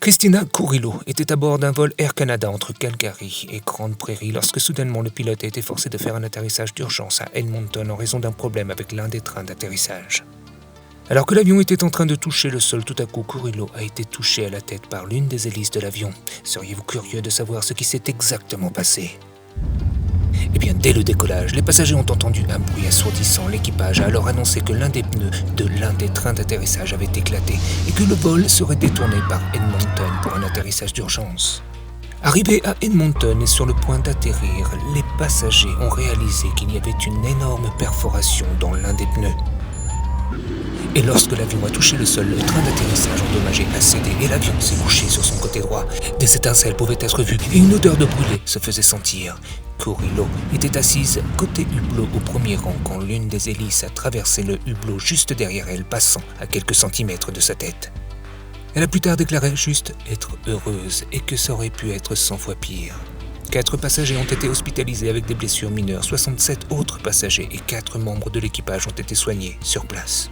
Christina Curillo était à bord d'un vol Air Canada entre Calgary et Grande Prairie lorsque soudainement le pilote a été forcé de faire un atterrissage d'urgence à Edmonton en raison d'un problème avec l'un des trains d'atterrissage. Alors que l'avion était en train de toucher le sol, tout à coup, Curillo a été touché à la tête par l'une des hélices de l'avion. Seriez-vous curieux de savoir ce qui s'est exactement passé ? Eh bien, dès le décollage, les passagers ont entendu un bruit assourdissant. L'équipage a alors annoncé que l'un des pneus de l'un des trains d'atterrissage avait éclaté et que le vol serait détourné par Edmonton pour un atterrissage d'urgence. Arrivés à Edmonton et sur le point d'atterrir, les passagers ont réalisé qu'il y avait une énorme perforation dans l'un des pneus. Et lorsque l'avion a touché le sol, le train d'atterrissage endommagé a cédé et l'avion s'est couché sur son côté droit. Des étincelles pouvaient être vues et une odeur de brûlé se faisait sentir. Curillo était assise côté hublot au premier rang quand l'une des hélices a traversé le hublot juste derrière elle, passant à quelques centimètres de sa tête. Elle a plus tard déclaré juste être heureuse et que ça aurait pu être 100 fois pire. 4 passagers ont été hospitalisés avec des blessures mineures, 67 autres passagers et 4 membres de l'équipage ont été soignés sur place.